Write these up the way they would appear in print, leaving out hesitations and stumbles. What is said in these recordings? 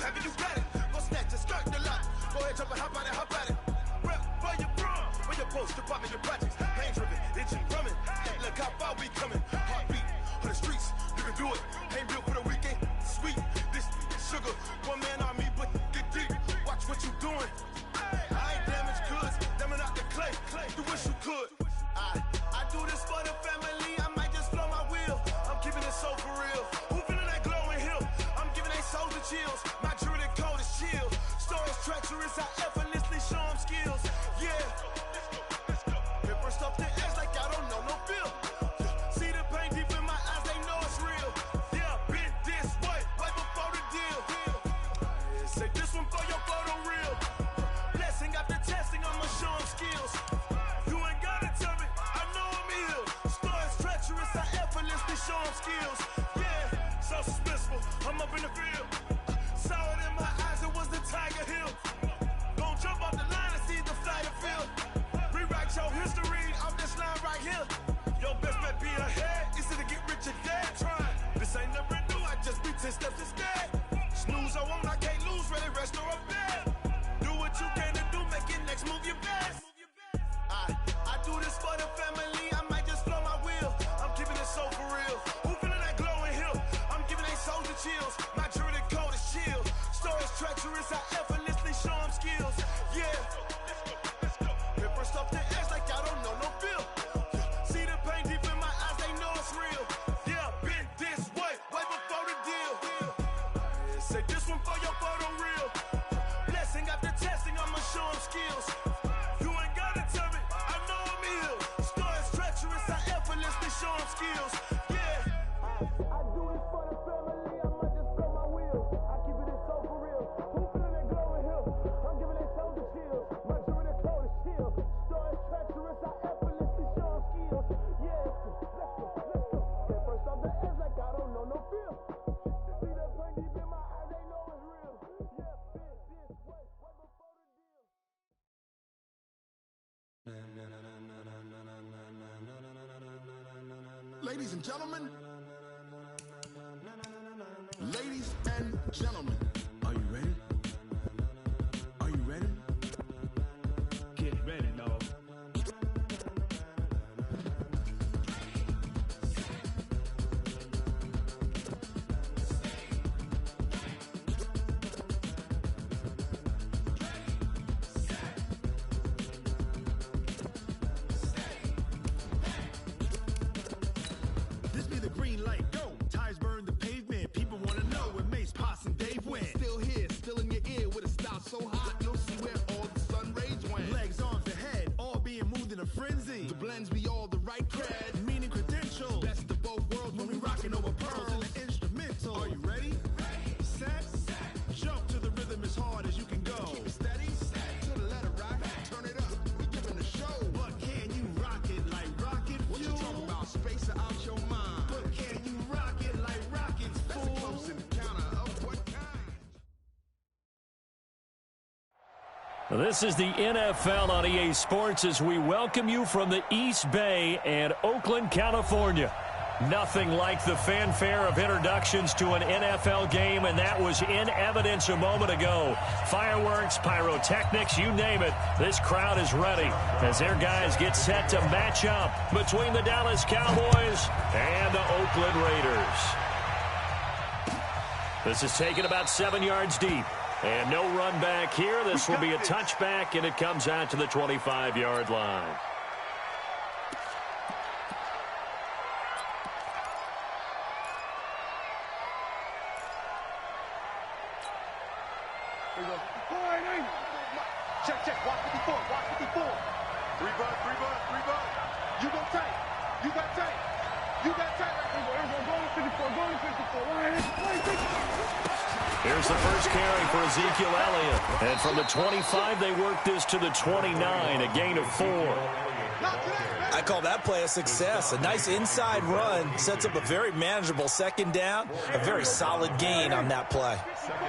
have it, you got it. Go snatch it, skirt the lot. Go ahead, jump and hop on it, hop at it. Rep where you from, where you post, department, your projects. Pain driven, itching, drumming. Hey, look how far we coming. Heartbeat on the streets, you can do it. Ain't built for the weekend, sweet. This sugar, one man army, but get deep. Watch what you doing. I ain't damaged goods, damn it out the clay. You wish you could. I do this for the family. I might just blow my wheel. I'm keeping it so for real. Who feeling that glowing hill? I'm giving they souls the chills. My jewelry code is chill. Stories treacherous, I effortlessly show them skills. Yeah. Paper stuff the edge like I don't know no feel. See the pain deep in my eyes, they know it's real. Yeah, been this way, right before the deal. Say this one for your photo real. Blessing after testing, I'ma show them skills. You ain't gotta tell me, I know I'm ill. Stories treacherous, I effortlessly show them skills. Yeah, so suspenseful, I'm up in the field. Saw it in my eyes, it was the Tiger Hill. Gon' jump off the line and see the flight of field. Rewrite your history off this line right here. Your best bet be ahead, easy to get rich or dead trying. This ain't never new, I just be 10 steps instead. Snooze I won't, I can't lose, ready, rest or a bed. Do what you can to do, make it next move your best. I do this for the family, I might just blow my wheel. I'm keeping it so for real. Who feeling that glowing hill? I'm giving they souls the chills. My jewelry code is chill. Stories treacherous, I effortlessly show them skills. Yeah. Paper stuff the edge like I don't know no feel. See the pain deep in my eyes, they know it's real. Yeah, been this way, way before the deal. Say this one for your photo real. Blessing after testing, I'ma show them skills. You ain't gotta tell me, I know I'm ill. Stories treacherous, I effortlessly show them skills. Yeah. I do this for the family, I might just blow my wheel. I keep it so for real. Who feeling that glowing hill? I'm giving they souls the chills. My jewelry code is chill. Stories treacherous, I effortlessly show them skills. Yeah. Let's go. Get first off the edge like I don't know no feel. See that pain deep in my eyes, they know it's real. Yeah, been this way, way before the deal. Ladies and gentlemen, ladies and gentlemen, are you ready? Are you ready? Get ready, dog. This be the green light, go. Tires burn the pavement. People want to know where Mace, Poss, and Dave went. Still here, still in your ear with a style so hot, you'll see where all the sun rays went. Legs, arms, and head, all being moved in a frenzy. The blends be all the right cred. Meaning credentials. Best of both worlds when we rockin' over pearls. in the instrumental. Are you ready? Set, jump to the rhythm as hard as you can go. Keep it steady, to the letter rock. Turn it up, we giving the show. But can you rock it like rocket What you fuel? talking about? Space or out your mind? But can you rock it like rockets, That's a fool? close encounter of what kind? This is the NFL on EA Sports as we welcome you from the East Bay and Oakland, California. Nothing like the fanfare of introductions to an NFL game, and that was in evidence a moment ago. Fireworks, pyrotechnics, you name it. This crowd is ready as their guys get set to match up between the Dallas Cowboys and the Oakland Raiders. This is taken about 7 yards deep. And no run back here. This will be a touchback, and it comes out to the 25-yard line. Check. Watch 54. Watch 54. Three bud. You go tight. You got tight. Go to 54. Here's the first carry for Ezekiel Elliott. And from the 25, they work this to the 29, a gain of 4. I call that play a success. A nice inside run sets up a very manageable second down. A very solid gain on that play.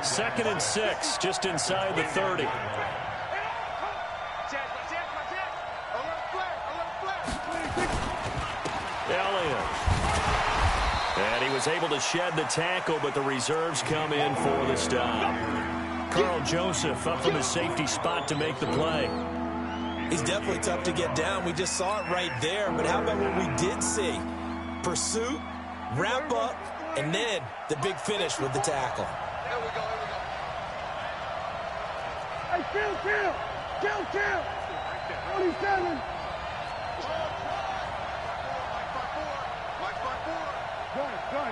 2nd and 6, just inside the 30. Elliott. And he was able to shed the tackle, but the reserves come in for the stop. Carl Joseph up from his safety spot to make the play. He's definitely tough to get down. We just saw it right there. But how about what we did see? Pursuit, wrap up, and then the big finish with the tackle. Here we go, here we go. Hey, kill. 27.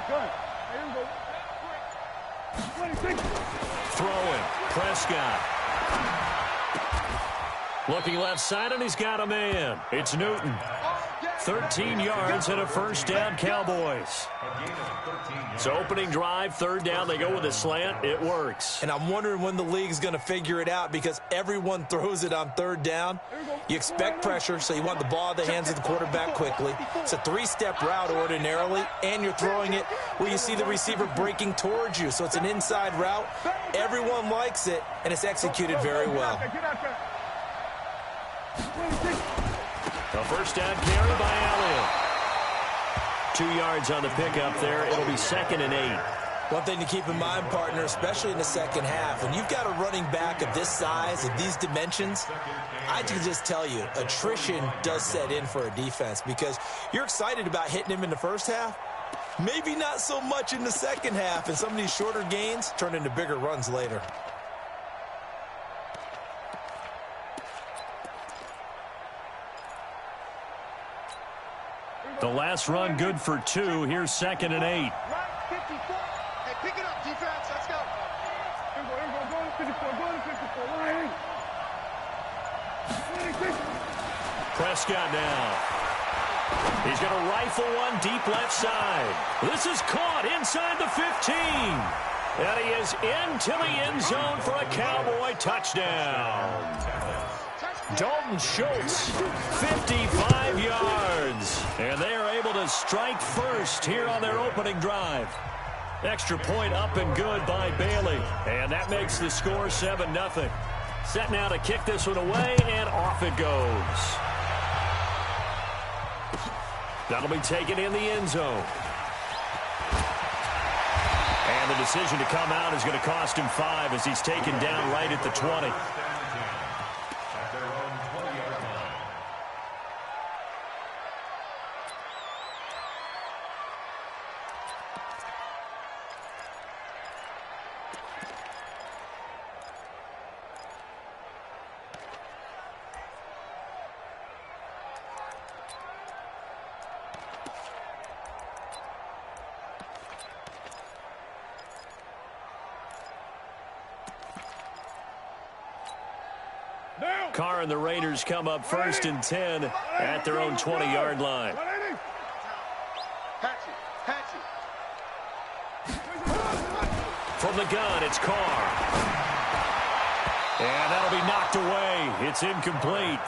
Gun. Here we go. 26. Throwing. Prescott. Looking left side, and he's got a man. It's Newton. 13 yards and a first down, Cowboys. So opening drive, third down, they go with a slant. It works. And I'm wondering when the league's going to figure it out because everyone throws it on third down. You expect pressure, so you want the ball in the hands of the quarterback quickly. It's a three-step route ordinarily, and you're throwing it where you see the receiver breaking towards you. So it's an inside route. Everyone likes it, and it's executed very well. A first down carry by Elliott. 2 yards on the pickup there. It'll be 2nd and 8. One thing to keep in mind, partner, especially in the second half, when you've got a running back of this size, of these dimensions, I can just tell you, attrition does set in for a defense because you're excited about hitting him in the first half. Maybe not so much in the second half, and some of these shorter gains turn into bigger runs later. The last run good for 2. Here's 2nd and 8. Right, 54. Hey, pick it up, defense. Let's go. Here we go. Go to 54. Line 26. Prescott now. He's going to rifle one deep left side. This is caught inside the 15. And he is into the end zone for a Cowboy touchdown. Dalton Schultz, 55 yards. And they are able to strike first here on their opening drive. Extra point up and good by Bailey. And that makes the score 7-0. Set now to kick this one away, and off it goes. That'll be taken in the end zone. And the decision to come out is going to cost him 5 as he's taken down right at the 20. Carr and the Raiders come up 1st and 10 at their own 20-yard line. From the gun, it's Carr. And that'll be knocked away. It's incomplete.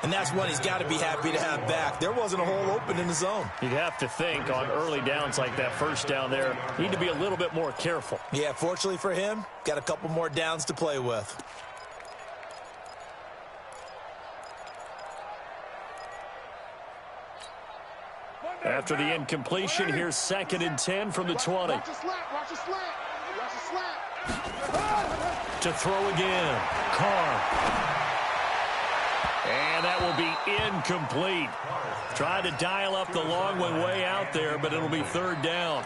And that's one he's got to be happy to have back. There wasn't a hole open in the zone. You'd have to think on early downs like that first down there, need to be a little bit more careful. Yeah, fortunately for him, got a couple more downs to play with. After the incompletion, here's 2nd and 10 from the 20. Watch the slant. Watch the slant. Watch the slant. To throw again. Carr. And that will be incomplete. Tried to dial up the long one way out there, but it'll be 3rd down.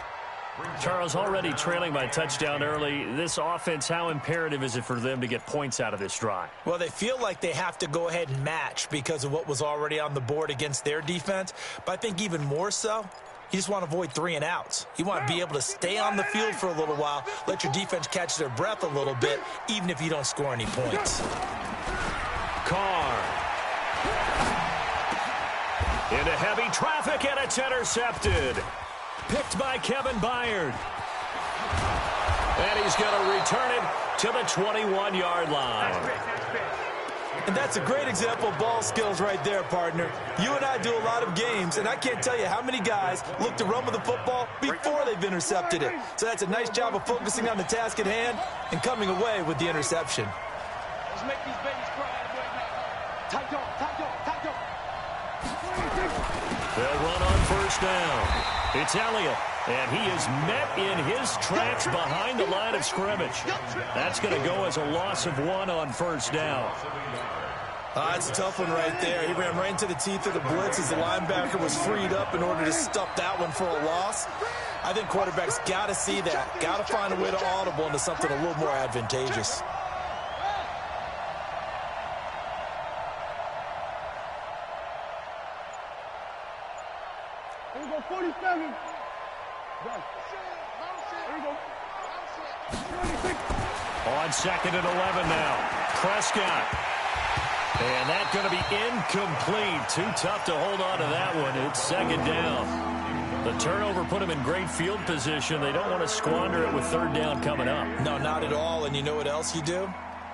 Charles, already trailing by touchdown early. This offense, how imperative is it for them to get points out of this drive? Well, they feel like they have to go ahead and match because of what was already on the board against their defense. But I think even more so, you just want to avoid 3 and outs. You want to be able to stay on the field for a little while, let your defense catch their breath a little bit, even if you don't score any points. Carr. Into heavy traffic, and it's intercepted. Picked by Kevin Byard. And he's going to return it to the 21-yard line. And that's a great example of ball skills right there, partner. You and I do a lot of games, and I can't tell you how many guys look to run with the football before they've intercepted it. So that's a nice job of focusing on the task at hand and coming away with the interception. Let's make these babies cry. Tight dog. They'll run on first down. It's Elliott, And he is met in his tracks behind the line of scrimmage. That's going to go as a loss of 1 on first down. It's a tough one right there. He ran right into the teeth of the blitz as the linebacker was freed up in order to stuff that one for a loss. I think quarterbacks got to see that. Got to find a way to audible into something a little more advantageous. Here we go, 47. Here we go. 26. On 2nd and 11 now. Prescott. And that's going to be incomplete. Too tough to hold on to that one. It's 2nd down. The turnover put him in great field position. They don't want to squander it with 3rd down coming up. No, not at all. And you know what else you do?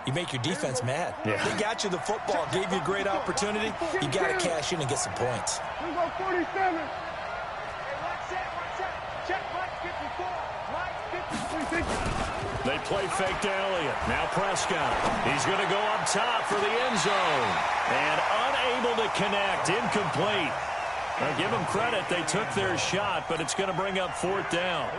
You make your defense mad. Yeah. They got you the football, gave you a great opportunity. You got to cash in and get some points. Here we go, 47. They play fake to Elliott. Now Prescott. He's going to go up top for the end zone. And unable to connect. Incomplete. Now give them credit. They took their shot, but it's going to bring up 4th down.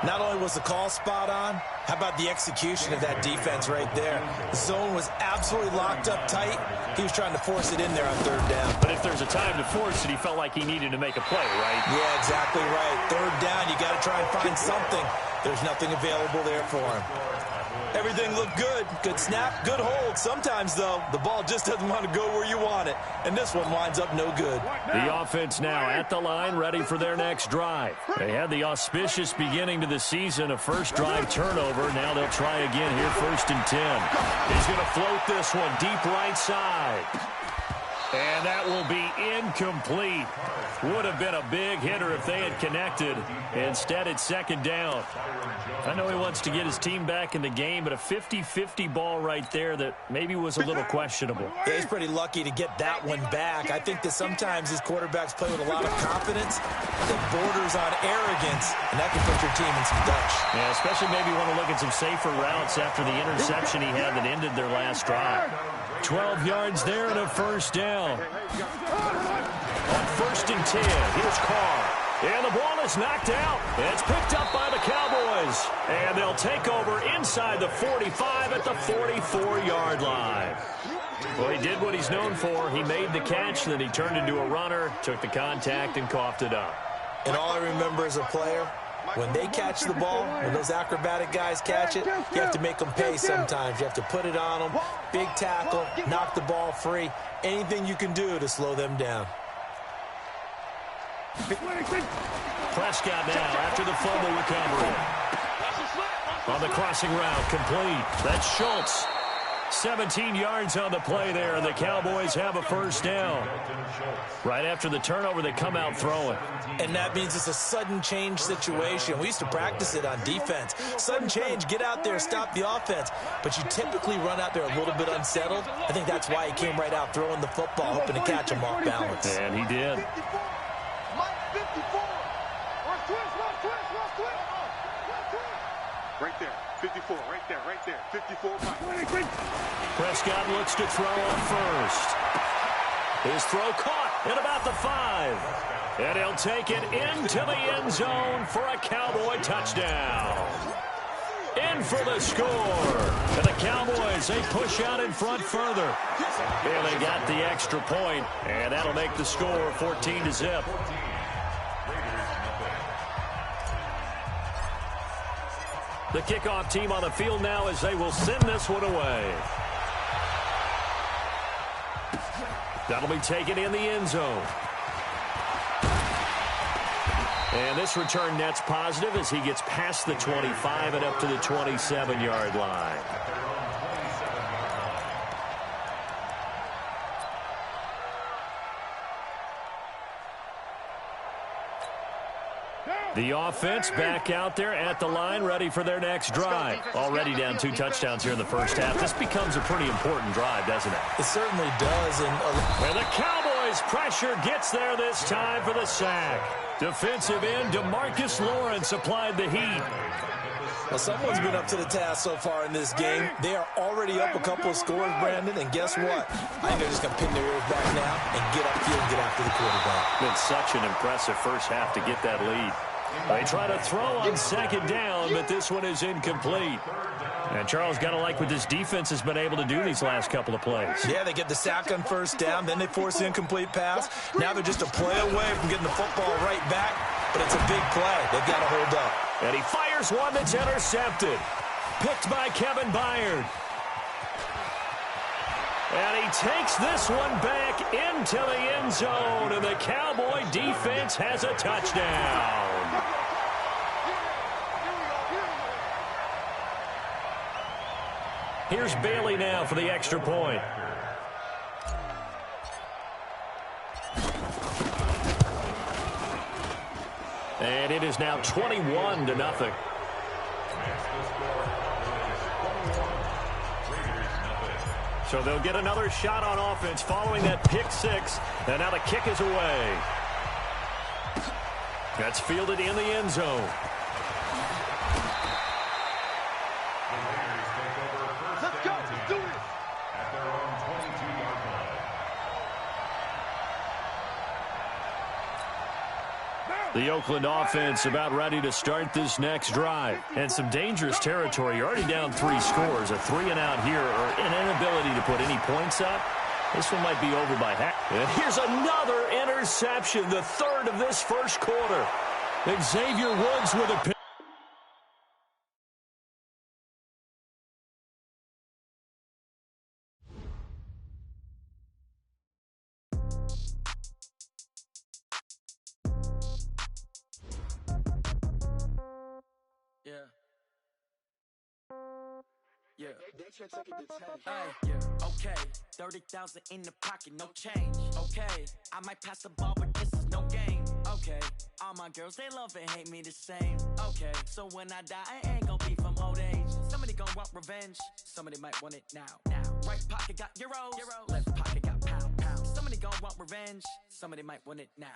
Not only was the call spot on, how about the execution of that defense right there? The zone was absolutely locked up tight. He was trying to force it in there on 3rd down. But if there's a time to force it, he felt like he needed to make a play, right? Yeah, exactly right. 3rd down, you got to try and find something. There's nothing available there for him. Everything looked good. Good snap, good hold. Sometimes, though, the ball just doesn't want to go where you want it. And this one winds up no good. The offense now at the line, ready for their next drive. They had the auspicious beginning to the season, a first drive turnover. Now they'll try again here, 1st and 10. He's going to float this one deep right side. And that will be incomplete. Would have been a big hitter if they had connected. Instead, it's 2nd down. I know he wants to get his team back in the game, but a 50-50 ball right there that maybe was a little questionable. Yeah, he's pretty lucky to get that one back. I think that sometimes these quarterbacks play with a lot of confidence that borders on arrogance, and that can put your team in some dutch. Yeah, especially maybe want to look at some safer routes after the interception he had that ended their last drive. 12 yards there and a 1st down. On 1st and 10, here's Carr. And the ball is knocked out. It's picked up by the Cowboys. And they'll take over inside the 45 at the 44-yard line. Well, he did what he's known for. He made the catch, then he turned into a runner, took the contact, and coughed it up. And all I remember as a player, when they catch the ball, when those acrobatic guys catch it, you have to make them pay sometimes. You have to put it on them, big tackle, knock the ball free, anything you can do to slow them down. Prescott now after the fumble recovery. On the crossing route, complete. That's Schultz. 17 yards on the play there, and the Cowboys have a 1st down. Right after the turnover, they come out throwing. And that means it's a sudden change situation. We used to practice it on defense. Sudden change, get out there, stop the offense. But you typically run out there a little bit unsettled. I think that's why he came right out throwing the football, hoping to catch him off balance. And he did. Right there, 54, right there, 54. Prescott looks to throw on 1st. His throw caught at about the 5. And he'll take it into the end zone for a Cowboy touchdown. In for the score. And the Cowboys, they push out in front further. And they got the extra point, and that'll make the score 14-0. The kickoff team on the field now as they will send this one away. That'll be taken in the end zone. And this return net's positive as he gets past the 25 and up to the 27-yard line. The offense back out there at the line, ready for their next drive. Already down 2 touchdowns here in the first half. This becomes a pretty important drive, doesn't it? It certainly does. And the Cowboys' pressure gets there this time for the sack. Defensive end DeMarcus Lawrence applied the heat. Well, someone's been up to the task so far in this game. They are already up a couple of scores, Brandon, and guess what? I think they're just going to pin their ears back now and get upfield and get after the quarterback. Been such an impressive first half to get that lead. They try to throw on second down, but this one is incomplete. And Charles, got to like what this defense has been able to do these last couple of plays. Yeah, they get the sack on first down, then they force the incomplete pass. Now they're just a play away from getting the football right back, but it's a big play. They've got to hold up. And he fires one that's intercepted. Picked by Kevin Byard. And he takes this one back into the end zone, and the Cowboy defense has a touchdown. Here's Bailey now for the extra point. And it is now 21-0. So they'll get another shot on offense following that pick six. And now the kick is away. That's fielded in the end zone. Let's go. Let's do this. At their own 22-yard line. The Oakland offense about ready to start this next drive. And some dangerous territory. You're already down 3 scores. A 3-and-out here, or an inability to put any points up. This one might be over by half. And here's another interception, the third of this first quarter. Xavier Woods with a pick. Okay, 30,000 in the pocket, no change. Okay, I might pass the ball, but this is no game. Okay, all my girls, they love and hate me the same. Okay, so when I die, I ain't gonna be from old age. Somebody gonna want revenge, somebody might want it now. Right pocket got euros, left pocket got pound. Somebody gonna want revenge, somebody might want it now.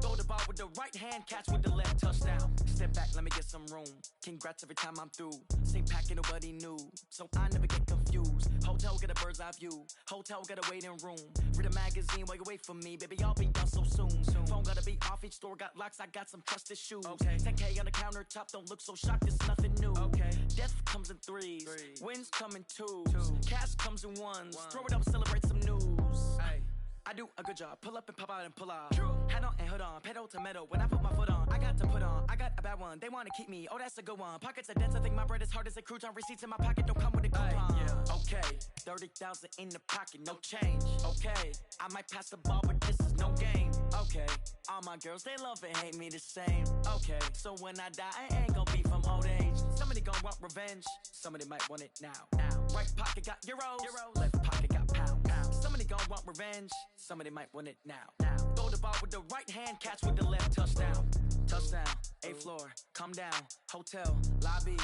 Throw the ball with the right hand, catch with the left, touchdown. Step back, let me get some room. Congrats every time I'm through. Same packet, nobody knew, so I never get confused. Hotel get a bird's eye view. Hotel got a waiting room. Read a magazine while you wait for me, baby. I'll be done so soon. Phone gotta be off. Each store got locks. I got some trusted shoes. Okay. 10K on the countertop. Don't look so shocked. It's nothing new. Okay. Death comes in threes. Wins come in twos. Cash comes in ones. Throw it up, celebrate some news. Ay. I do a good job. Pull up and pop out and pull out. Head on and hood on. Pedal to metal. When I put my foot on, I got to put on. I got a bad one. They want to keep me. Oh, that's a good one. Pockets are dense. I think my bread is hard as a crouton. Receipts in my pocket don't come with a coupon. Okay. 30,000 in the pocket. No change. Okay. I might pass the ball, but this is no game. Okay. All my girls, they love and hate me the same. Okay. So when I die, I ain't gonna be from old age. Somebody gonna want revenge. Somebody might want it now. Right pocket got euros. Left pocket got pound. Somebody gon' want revenge. Somebody might want it now. Throw the ball with the right hand, catch with the left, touchdown. Touchdown, 8th floor, come down, hotel, lobby.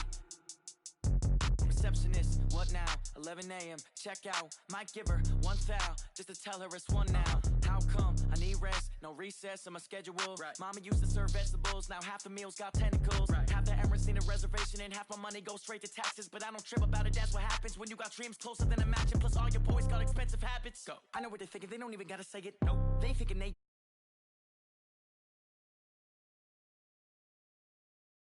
Receptionist, what now? 11 a.m., check out. Might give her one foul, just to tell her it's one now. How come? I need rest, no recess in my schedule. Mama used to serve vegetables, now half the meals got tentacles. Half the Emirates need a reservation and half my money goes straight to taxes. But I don't trip about it, that's what happens when you got dreams closer than a match. And plus all your boys got expensive habits. Go. I know what they're thinking, they don't even gotta say it. Nope, they thinking they